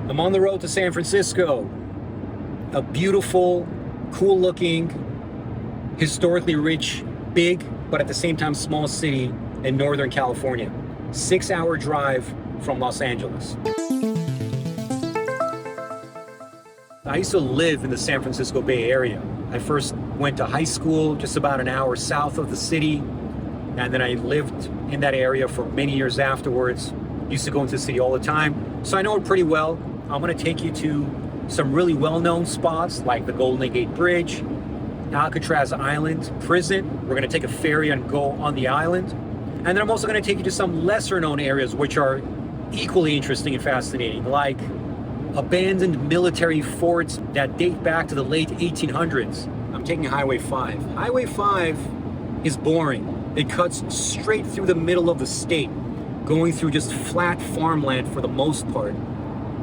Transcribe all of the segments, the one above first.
I'm on the road to San Francisco. A beautiful, cool-looking, historically rich, big, but at the same time small city in Northern California. 6-hour drive from Los Angeles. I used to live in the San Francisco Bay Area. I first went to high school just about an hour south of the city, and then I lived in that area for many years afterwards. Used to go into the city all the time, so I know it pretty well. I'm gonna take you to some really well-known spots like the Golden Gate Bridge, Alcatraz Island prison. We're gonna take a ferry and go on the island. And then I'm also gonna take you to some lesser-known areas which are equally interesting and fascinating, like abandoned military forts that date back to the late 1800s. I'm taking Highway 5. Highway 5 is boring. It cuts straight through the middle of the state, going through just flat farmland for the most part.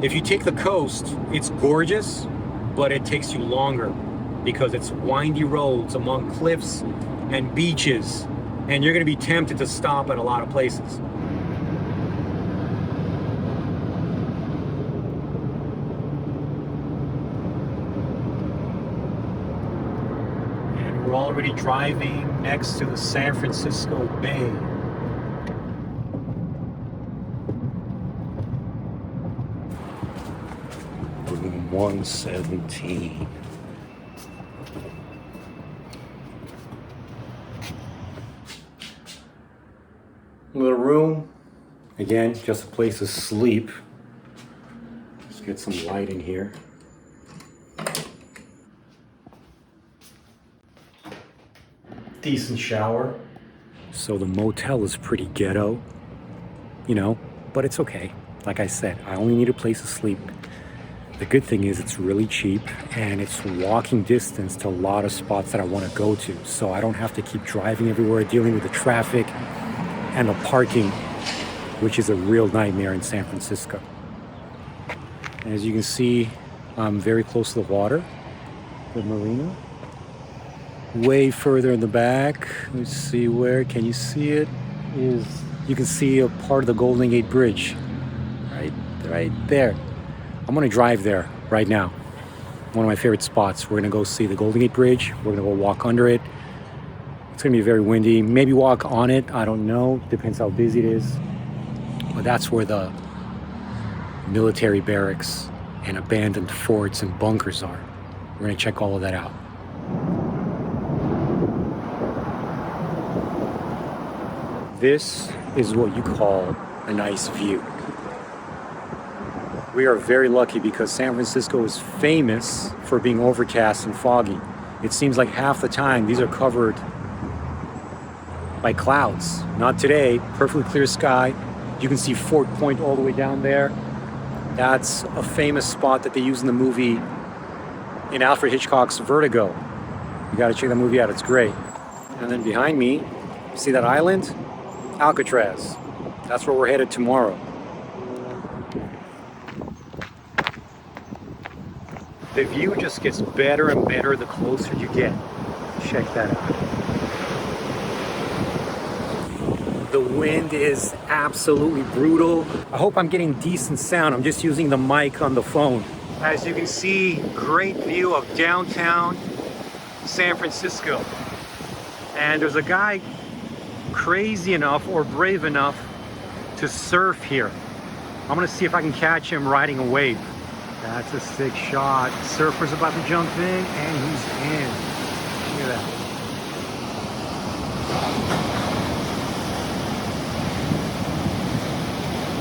If you take the coast, it's gorgeous, but it takes you longer because it's windy roads among cliffs and beaches, and you're gonna be tempted to stop at a lot of places. And we're already driving next to the San Francisco Bay. Room 117. Little room. Again, just a place to sleep. Let's get some light in here. Decent shower. So the motel is pretty ghetto, you know, but it's okay. Like I said, I only need a place to sleep. The good thing is it's really cheap and it's walking distance to a lot of spots that I want to go to. So I don't have to keep driving everywhere, dealing with the traffic and the parking, which is a real nightmare in San Francisco. As you can see, I'm very close to the water, the marina. Way further in the back, let's see where, can you see it? You can see a part of the Golden Gate Bridge, right there. I'm gonna drive there right now. One of my favorite spots. We're gonna go see the Golden Gate Bridge. We're gonna go walk under it. It's gonna be very windy. Maybe walk on it, I don't know. Depends how busy it is. But that's where the military barracks and abandoned forts and bunkers are. We're gonna check all of that out. This is what you call a nice view. We are very lucky because San Francisco is famous for being overcast and foggy. It seems like half the time these are covered by clouds. Not today, perfectly clear sky. You can see Fort Point all the way down there. That's a famous spot that they use in the movie, in Alfred Hitchcock's Vertigo. You gotta check that movie out, it's great. And then behind me, you see that island? Alcatraz. That's where we're headed tomorrow. The view just gets better and better the closer you get. Check that out. The wind is absolutely brutal. I hope I'm getting decent sound. I'm just using the mic on the phone. As you can see, great view of downtown San Francisco. And there's a guy crazy enough or brave enough to surf here. I'm gonna see if I can catch him riding a wave. That's a sick shot. Surfer's about to jump in and he's in. Look at that.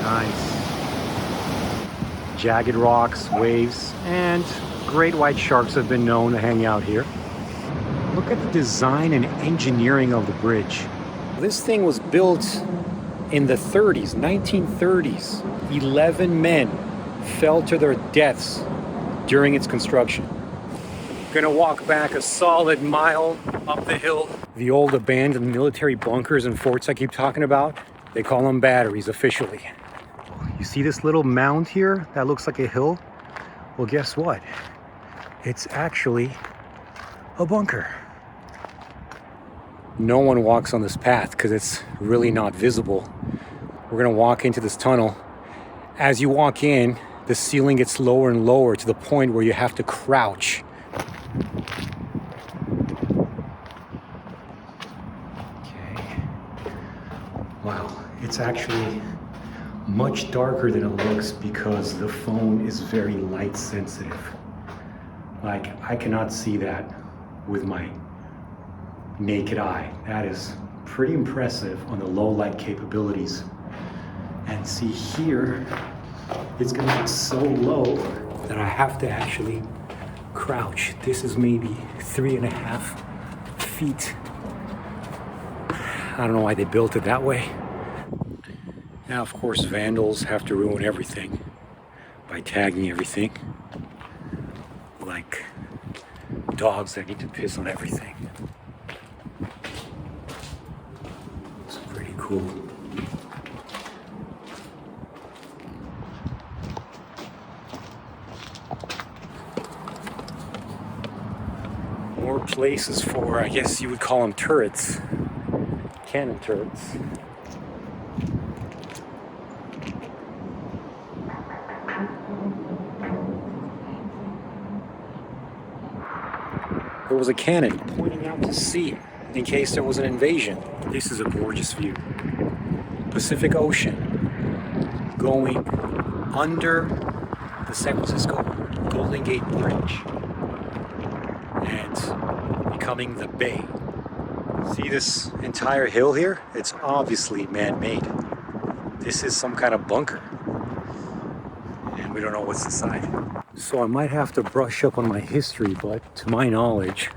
Nice. Jagged rocks, waves, and great white sharks have been known to hang out here. Look at the design and engineering of the bridge. This thing was built in the 30s, 1930s. 11 men fell to their deaths during its construction. Gonna walk back a solid mile up the hill. The old abandoned military bunkers and forts I keep talking about, they call them batteries officially. You see this little mound here that looks like a hill? Well, guess what? It's actually a bunker. No one walks on this path because it's really not visible. We're gonna walk into this tunnel. As you walk in, the ceiling gets lower and lower to the point where you have to crouch. Okay. Wow, it's actually much darker than it looks because the phone is very light sensitive. Like, I cannot see that with my naked eye. That is pretty impressive on the low light capabilities. And see here, it's gonna get so low that I have to actually crouch. This is maybe 3.5 feet. I don't know why they built it that way. Now, of course, vandals have to ruin everything by tagging everything. Like dogs that need to piss on everything. It's pretty cool. More places for, I guess you would call them turrets. Cannon turrets. There was a cannon pointing out to sea in case there was an invasion. This is a gorgeous view. Pacific Ocean going under the San Francisco Golden Gate Bridge and becoming the bay. See this entire hill here? It's obviously man-made. This is some kind of bunker. And we don't know what's inside. So I might have to brush up on my history, but to my knowledge,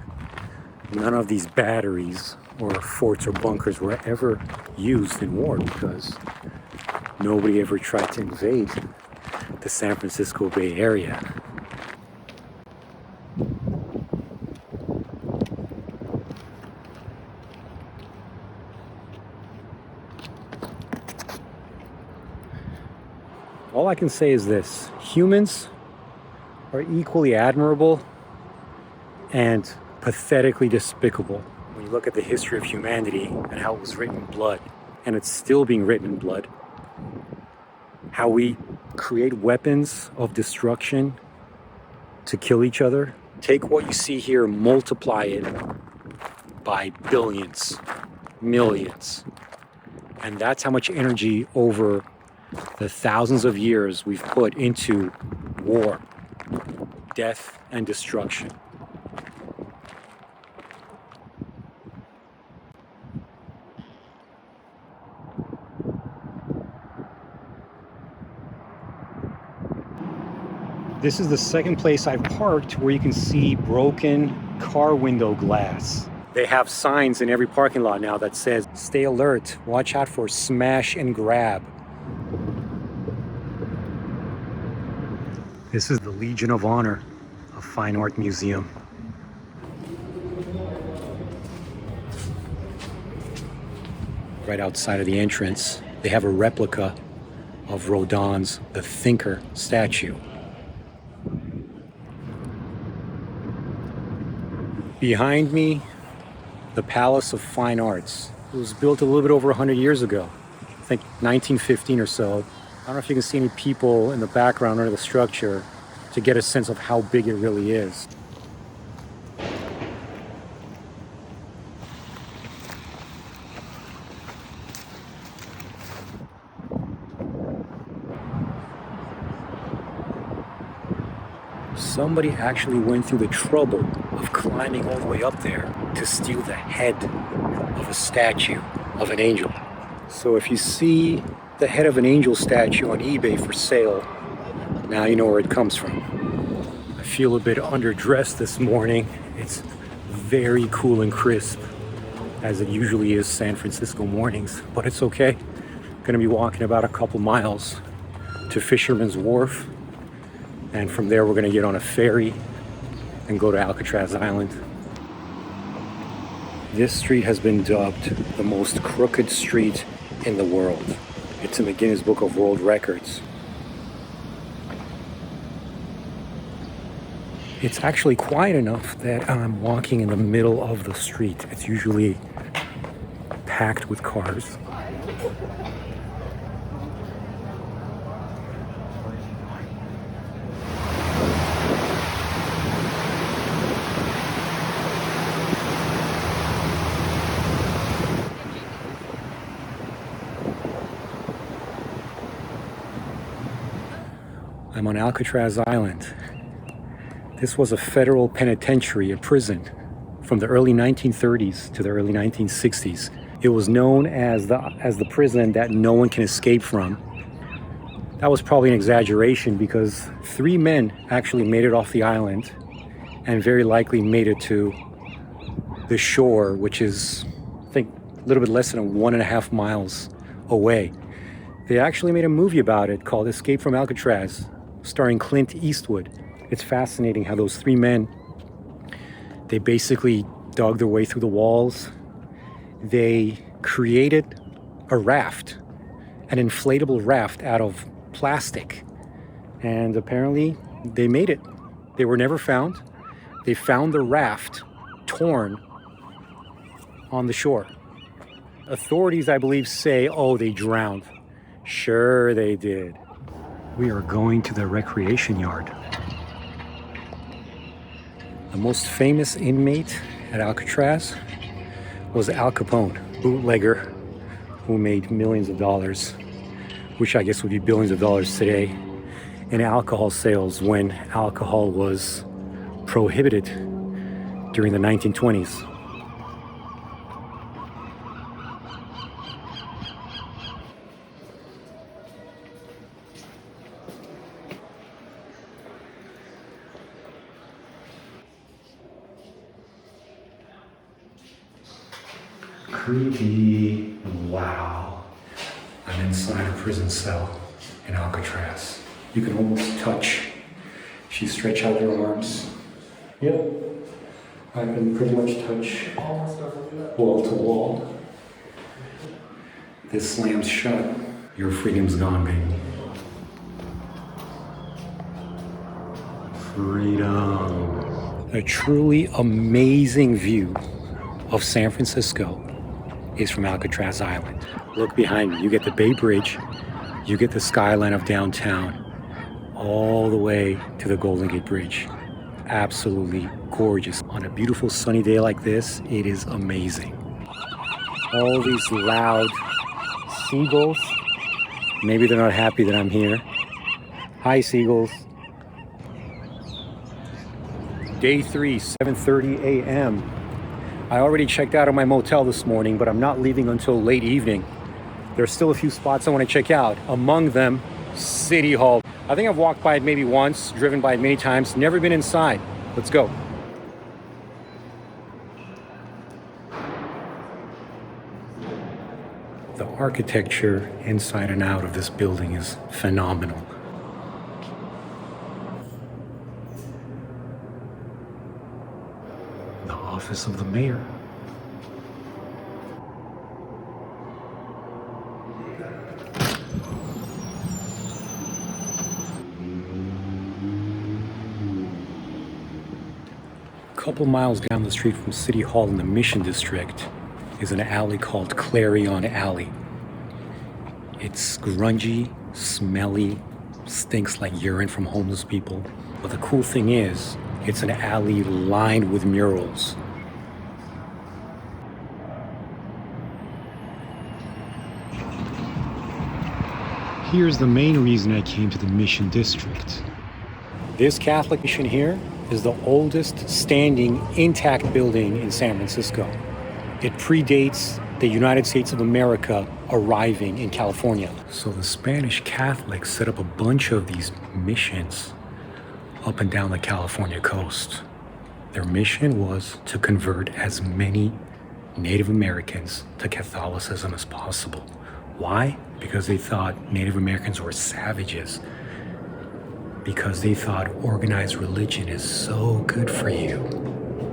none of these batteries or forts or bunkers were ever used in war because nobody ever tried to invade the San Francisco Bay Area. All I can say is this: humans are equally admirable and pathetically despicable. When you look at the history of humanity and how it was written in blood, and it's still being written in blood, how we create weapons of destruction to kill each other. Take what you see here, multiply it by billions, millions, and that's how much energy over the thousands of years we've put into war, death, and destruction. This is the second place I've parked where you can see broken car window glass. They have signs in every parking lot now that says, "Stay alert, watch out for smash and grab." This is the Legion of Honor, a fine art museum. Right outside of the entrance, they have a replica of Rodin's The Thinker statue. Behind me, the Palace of Fine Arts. It was built a little bit over 100 years ago. I think 1915 or so. I don't know if you can see any people in the background under the structure to get a sense of how big it really is. Somebody actually went through the trouble of climbing all the way up there to steal the head of a statue of an angel. So if you see the head of an angel statue on eBay for sale, now you know where it comes from. I feel a bit underdressed this morning. It's very cool and crisp, as it usually is San Francisco mornings, but it's okay. I'm gonna be walking about a couple miles to Fisherman's Wharf, and from there we're gonna get on a ferry and go to Alcatraz Island. This street has been dubbed the most crooked street in the world. It's in the Guinness Book of World Records. It's actually quiet enough that I'm walking in the middle of the street. It's usually packed with cars. I'm on Alcatraz Island. This was a federal penitentiary, a prison, from the early 1930s to the early 1960s. It was known as the prison that no one can escape from. That was probably an exaggeration because 3 men actually made it off the island and very likely made it to the shore, which is, I think, a little bit less than 1.5 miles away. They actually made a movie about it called Escape from Alcatraz, starring Clint Eastwood. It's fascinating how those 3 men, they basically dug their way through the walls. They created a raft, an inflatable raft out of plastic. And apparently they made it. They were never found. They found the raft torn on the shore. Authorities, I believe, say, oh, they drowned. Sure they did. We are going to the recreation yard. The most famous inmate at Alcatraz was Al Capone, bootlegger who made millions of dollars, which I guess would be billions of dollars today, in alcohol sales when alcohol was prohibited during the 1920s. Creepy. Wow. I'm inside a prison cell in Alcatraz. You can almost touch. If you stretch out your arms. Yep. I can pretty much touch wall to wall. This slams shut. Your freedom's gone, baby. Freedom. A truly amazing view of San Francisco is from Alcatraz Island. Look behind me. You get the Bay Bridge, you get the skyline of downtown, all the way to the Golden Gate Bridge. Absolutely gorgeous. On a beautiful sunny day like this, it is amazing. All these loud seagulls. Maybe they're not happy that I'm here. Hi, seagulls. Day 3, 7:30 a.m. I already checked out of my motel this morning, but I'm not leaving until late evening. There's still a few spots I want to check out. Among them, City Hall. I think I've walked by it maybe once, driven by it many times, never been inside. Let's go. The architecture inside and out of this building is phenomenal. The office of the mayor. A couple miles down the street from City Hall in the Mission District is an alley called Clarion Alley. It's grungy, smelly, stinks like urine from homeless people. But the cool thing is, it's an alley lined with murals. Here's the main reason I came to the Mission District. This Catholic mission here is the oldest standing intact building in San Francisco. It predates the United States of America arriving in California. So the Spanish Catholics set up a bunch of these missions up and down the California coast. Their mission was to convert as many Native Americans to Catholicism as possible. Why? Because they thought Native Americans were savages. Because they thought organized religion is so good for you.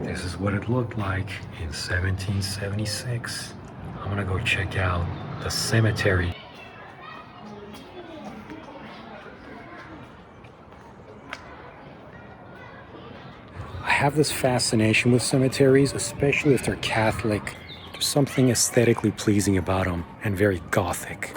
This is what it looked like in 1776. I'm gonna go check out the cemetery. I have this fascination with cemeteries, especially if they're Catholic. There's something aesthetically pleasing about them and very Gothic.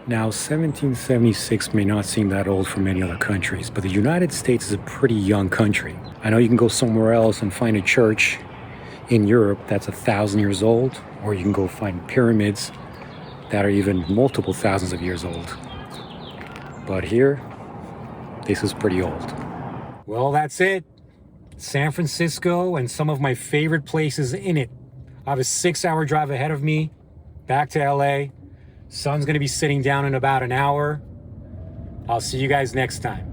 Now, 1776 may not seem that old for many other countries, but the United States is a pretty young country. I know you can go somewhere else and find a church in Europe that's 1,000 years old, or you can go find pyramids that are even multiple thousands of years old. But here, this is pretty old. Well, that's it. San Francisco and some of my favorite places in it. I have a 6-hour drive ahead of me, back to LA. Sun's gonna be sitting down in about an hour. I'll see you guys next time.